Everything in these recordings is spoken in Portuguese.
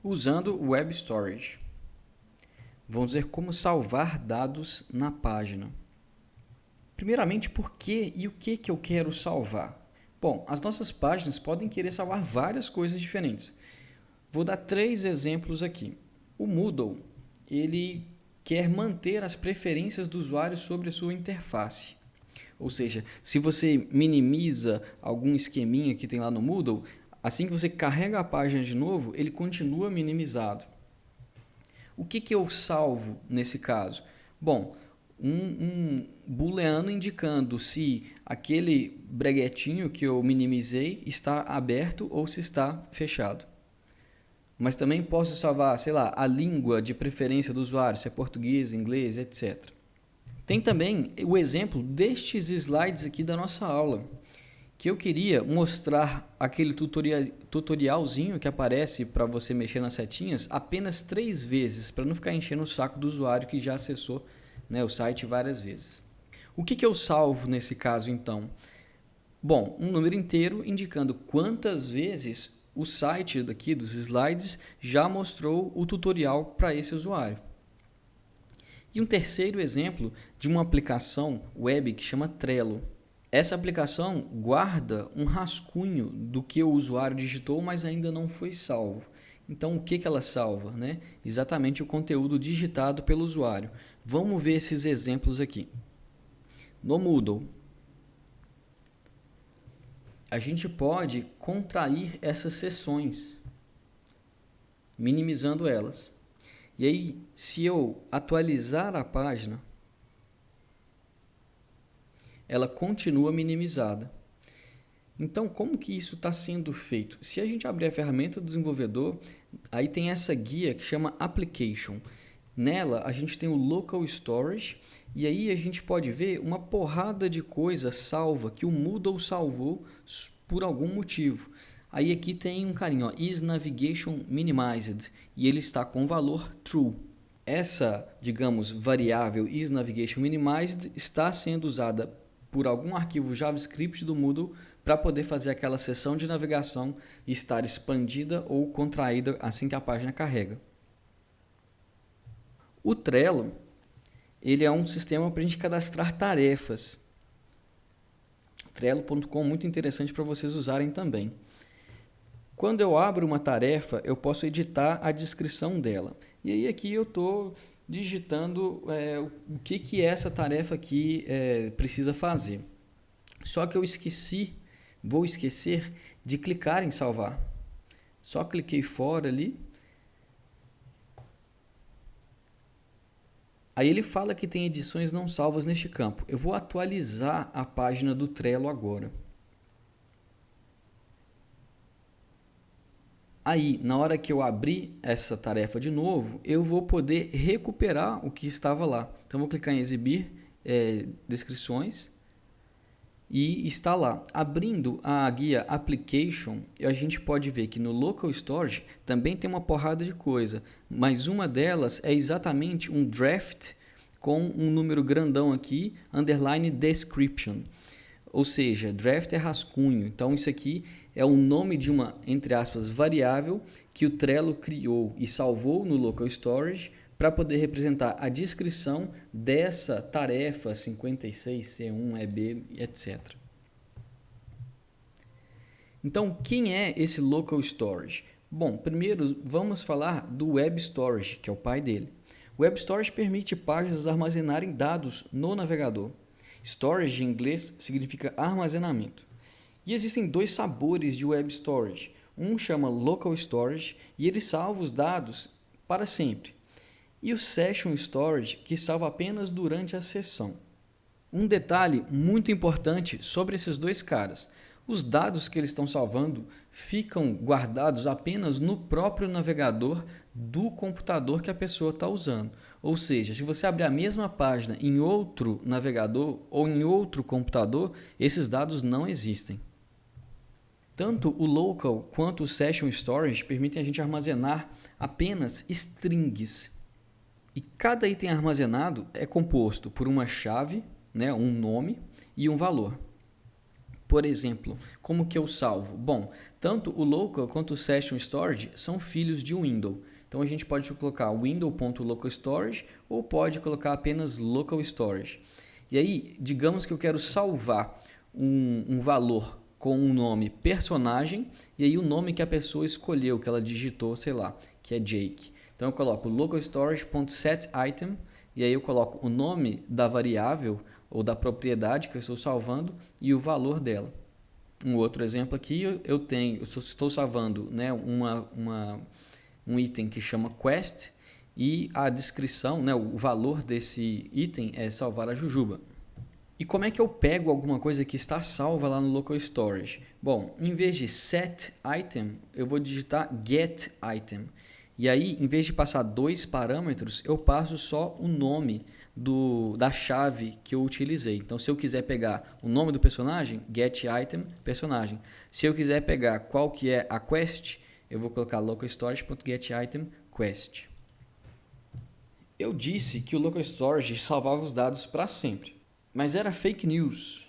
Usando o Web Storage. Vamos ver como salvar dados na página. Primeiramente, por que e o que eu quero salvar? Bom, as nossas páginas podem querer salvar várias coisas diferentes. Vou dar 3 exemplos aqui. O Moodle, ele quer manter as preferências do usuário sobre a sua interface. Ou seja, se você minimiza algum esqueminha que tem lá no Moodle, assim que você carrega a página de novo, ele continua minimizado. O que eu salvo nesse caso? Bom, um booleano indicando se aquele breguetinho que eu minimizei está aberto ou se está fechado. Mas também posso salvar, sei lá, a língua de preferência do usuário, se é português, inglês, etc. Tem também o exemplo destes slides aqui da nossa aula, que eu queria mostrar aquele tutorialzinho que aparece para você mexer nas setinhas apenas 3 vezes, para não ficar enchendo o saco do usuário que já acessou, né, o site várias vezes. O que eu salvo nesse caso então? Bom, um número inteiro indicando quantas vezes o site daqui dos slides já mostrou o tutorial para esse usuário. E um terceiro exemplo de uma aplicação web que chama Trello. Essa aplicação guarda um rascunho do que o usuário digitou, mas ainda não foi salvo. Então, o que ela salva? Né? Exatamente o conteúdo digitado pelo usuário. Vamos ver esses exemplos aqui. No Moodle, a gente pode contrair essas seções, minimizando elas. E aí, se eu atualizar a página, ela continua minimizada. Então, como que isso está sendo feito? Se a gente abrir a ferramenta do desenvolvedor, aí tem essa guia que chama Application. Nela, a gente tem o Local Storage e aí a gente pode ver uma porrada de coisa salva que o Moodle salvou por algum motivo. Aí aqui tem um carinho, ó, is navigation minimized, e ele está com valor true. Essa, digamos, variável is navigation minimized está sendo usada por algum arquivo JavaScript do Moodle para poder fazer aquela seção de navegação estar expandida ou contraída assim que a página carrega. O Trello, ele é um sistema para a gente cadastrar tarefas. Trello.com, muito interessante para vocês usarem também. Quando eu abro uma tarefa, eu posso editar a descrição dela. E aí aqui eu estou digitando o que é essa tarefa aqui precisa fazer. Só que eu vou esquecer de clicar em salvar. Só cliquei fora ali. Aí ele fala que tem edições não salvas neste campo. Eu vou atualizar a página do Trello agora. Aí, na hora que eu abrir essa tarefa de novo, eu vou poder recuperar o que estava lá. Então, vou clicar em exibir descrições e está lá. Abrindo a guia Application, a gente pode ver que no Local Storage também tem uma porrada de coisa, mas uma delas é exatamente um draft com um número grandão aqui, underline description. Ou seja, draft é rascunho. Então, isso aqui é o nome de uma, entre aspas, variável que o Trello criou e salvou no Local Storage para poder representar a descrição dessa tarefa 56C1, EB, etc. Então, quem é esse Local Storage? Bom, primeiro vamos falar do Web Storage, que é o pai dele. O Web Storage permite páginas armazenarem dados no navegador. Storage em inglês significa armazenamento. E existem 2 sabores de Web Storage. Um chama Local Storage e ele salva os dados para sempre. E o Session Storage, que salva apenas durante a sessão. Um detalhe muito importante sobre esses 2 caras. Os dados que eles estão salvando ficam guardados apenas no próprio navegador do computador que a pessoa está usando. Ou seja, se você abrir a mesma página em outro navegador ou em outro computador, esses dados não existem. Tanto o Local quanto o Session Storage permitem a gente armazenar apenas strings. E cada item armazenado é composto por uma chave, né, um nome e um valor. Por exemplo, como que eu salvo? Bom, tanto o local quanto o session storage são filhos de window. Então a gente pode colocar window.localStorage ou pode colocar apenas local storage. E aí, digamos que eu quero salvar um valor com um nome personagem e aí o nome que a pessoa escolheu, que ela digitou, sei lá, que é Jake. Então eu coloco localStorage.setItem e aí eu coloco o nome da variável ou da propriedade que eu estou salvando e o valor dela. Um outro exemplo aqui, eu estou salvando, né, um item que chama Quest e a descrição, né, o valor desse item é salvar a Jujuba. E como é que eu pego alguma coisa que está salva lá no local storage? Bom, em vez de set item, eu vou digitar get item. E aí, em vez de passar 2 parâmetros, eu passo só o nome da chave que eu utilizei. Então, se eu quiser pegar o nome do personagem, get item personagem. Se eu quiser pegar qual que é a quest, eu vou colocar localStorage.getItemQuest. Eu disse que o local storage salvava os dados para sempre, mas era fake news.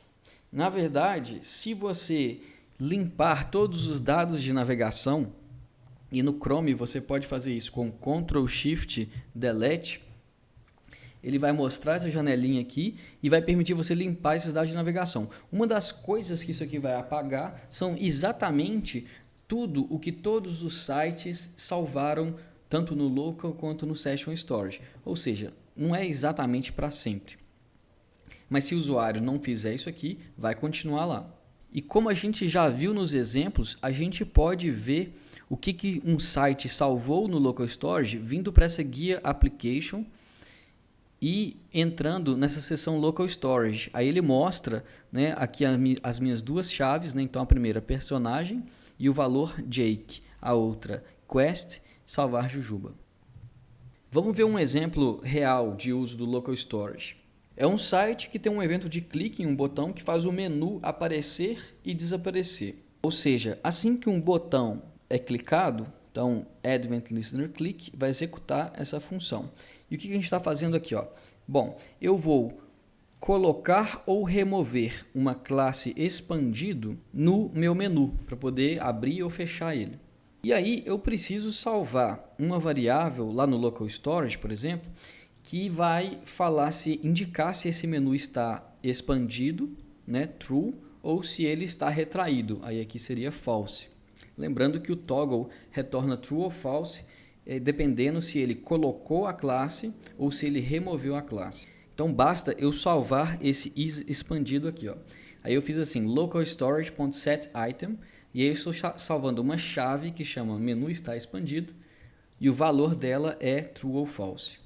Na verdade, se você limpar todos os dados de navegação, e no Chrome você pode fazer isso com Ctrl+Shift+Delete, ele vai mostrar essa janelinha aqui e vai permitir você limpar esses dados de navegação. Uma das coisas que isso aqui vai apagar são exatamente tudo o que todos os sites salvaram, tanto no local quanto no session storage. Ou seja, não é exatamente para sempre. Mas se o usuário não fizer isso aqui, vai continuar lá. E como a gente já viu nos exemplos, a gente pode ver o que um site salvou no local storage vindo para essa guia application e entrando nessa seção local storage. Aí ele mostra, né, aqui as minhas duas chaves, né, então a primeira personagem e o valor Jake, a outra quest, salvar Jujuba. Vamos ver um exemplo real de uso do local storage. É um site que tem um evento de clique em um botão que faz o menu aparecer e desaparecer. Ou seja, assim que um botão é clicado, então Add Event Listener Click vai executar essa função. E o que a gente está fazendo aqui? Ó? Bom, eu vou colocar ou remover uma classe expandido no meu menu para poder abrir ou fechar ele. E aí eu preciso salvar uma variável lá no local storage, por exemplo, que vai indicar se esse menu está expandido, né, true, ou se ele está retraído, aí aqui seria false. Lembrando que o toggle retorna true ou false, dependendo se ele colocou a classe ou se ele removeu a classe. Então basta eu salvar esse is expandido aqui. Ó. Aí eu fiz assim, localStorage.setItem, e aí eu estou salvando uma chave que chama menu está expandido, e o valor dela é true ou false.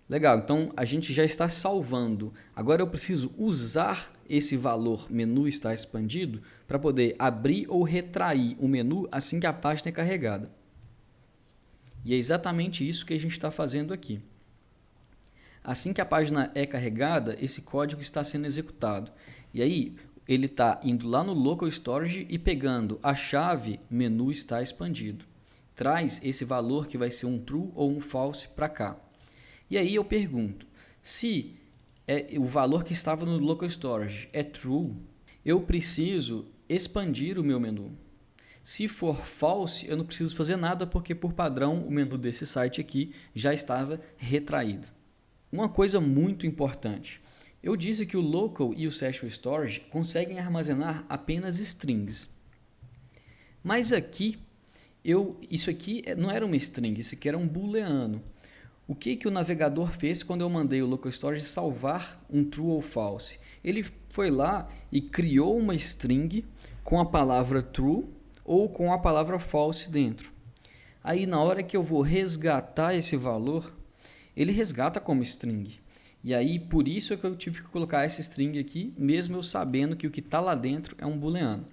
Legal, então a gente já está salvando. Agora eu preciso usar esse valor menu está expandido para poder abrir ou retrair o menu assim que a página é carregada. E é exatamente isso que a gente está fazendo aqui. Assim que a página é carregada, esse código está sendo executado. E aí ele está indo lá no local storage e pegando a chave menu está expandido. Traz esse valor que vai ser um true ou um false para cá. E aí eu pergunto, se o valor que estava no local storage é true, eu preciso expandir o meu menu. Se for false, eu não preciso fazer nada porque por padrão o menu desse site aqui já estava retraído. Uma coisa muito importante, eu disse que o local e o session storage conseguem armazenar apenas strings. Mas aqui, isso aqui não era uma string, isso aqui era um booleano. O que o navegador fez quando eu mandei o local storage salvar um true ou false? Ele foi lá e criou uma string com a palavra true ou com a palavra false dentro. Aí na hora que eu vou resgatar esse valor, ele resgata como string. E aí por isso é que eu tive que colocar essa string aqui, mesmo eu sabendo que o que está lá dentro é um booleano.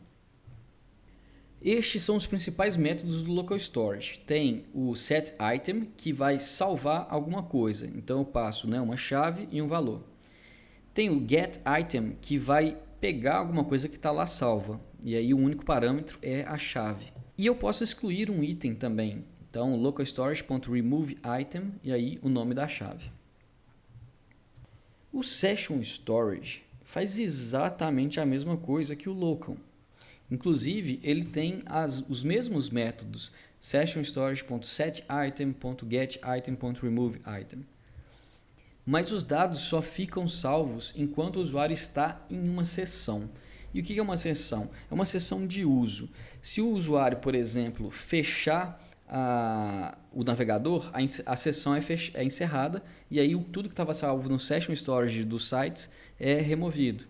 Estes são os principais métodos do local storage. Tem o setItem, que vai salvar alguma coisa. Então eu passo, né, uma chave e um valor. Tem o getItem, que vai pegar alguma coisa que está lá salva. E aí o único parâmetro é a chave. E eu posso excluir um item também. Então localStorage.removeItem e aí o nome da chave. O Session Storage faz exatamente a mesma coisa que o local. Inclusive, ele tem os mesmos métodos, sessionStorage.setItem.getItem.removeItem. Mas os dados só ficam salvos enquanto o usuário está em uma sessão. E o que é uma sessão? É uma sessão de uso. Se o usuário, por exemplo, fechar o navegador, a sessão é encerrada e aí tudo que estava salvo no Session Storage dos sites é removido.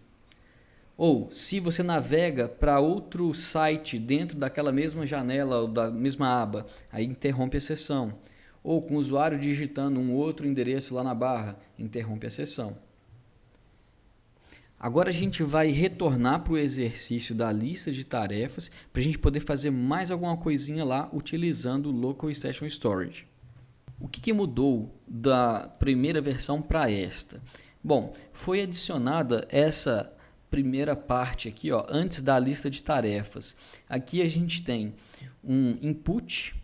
Ou se você navega para outro site dentro daquela mesma janela ou da mesma aba, aí interrompe a sessão. Ou com o usuário digitando um outro endereço lá na barra, interrompe a sessão. Agora a gente vai retornar para o exercício da lista de tarefas para a gente poder fazer mais alguma coisinha lá utilizando o Local Session Storage. O que mudou da primeira versão para esta? Bom, foi adicionada essa primeira parte aqui, ó, antes da lista de tarefas. Aqui a gente tem um input,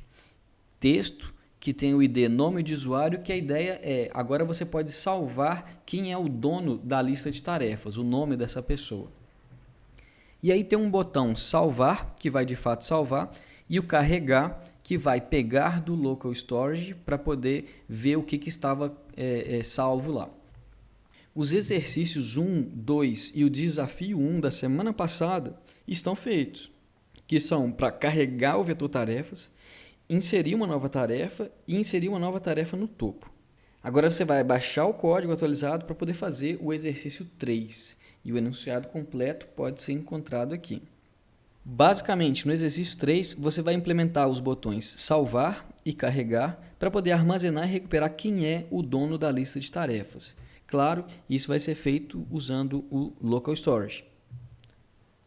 texto, que tem o ID nome de usuário, que a ideia é, agora você pode salvar quem é o dono da lista de tarefas, o nome dessa pessoa. E aí tem um botão salvar, que vai de fato salvar, e o carregar, que vai pegar do local storage para poder ver o que estava salvo lá. Os exercícios 1, 2 e o desafio 1 da semana passada estão feitos, que são para carregar o vetor tarefas, inserir uma nova tarefa e inserir uma nova tarefa no topo. Agora você vai baixar o código atualizado para poder fazer o exercício 3 e o enunciado completo pode ser encontrado aqui. Basicamente, no exercício 3, você vai implementar os botões salvar e carregar para poder armazenar e recuperar quem é o dono da lista de tarefas. Claro, isso vai ser feito usando o Local Storage.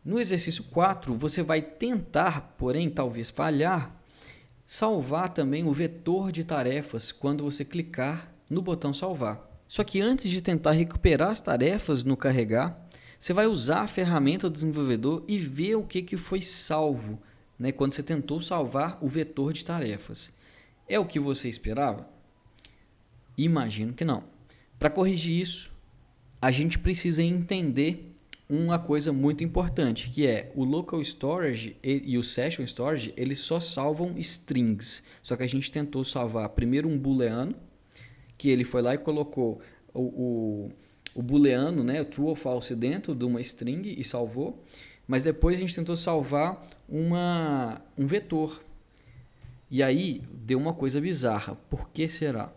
No exercício 4, você vai tentar, porém talvez falhar, salvar também o vetor de tarefas quando você clicar no botão salvar. Só que antes de tentar recuperar as tarefas no carregar, você vai usar a ferramenta do desenvolvedor e ver o que foi salvo, né, quando você tentou salvar o vetor de tarefas. É o que você esperava? Imagino que não. Para corrigir isso, a gente precisa entender uma coisa muito importante, que é o Local Storage e o Session Storage, eles só salvam strings. Só que a gente tentou salvar primeiro um booleano, que ele foi lá e colocou o booleano, né, o true ou false, dentro de uma string e salvou. Mas depois a gente tentou salvar um vetor. E aí deu uma coisa bizarra. Por que será?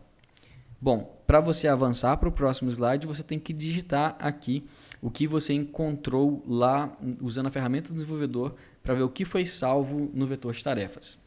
Bom, para você avançar para o próximo slide, você tem que digitar aqui o que você encontrou lá usando a ferramenta do desenvolvedor para ver o que foi salvo no vetor de tarefas.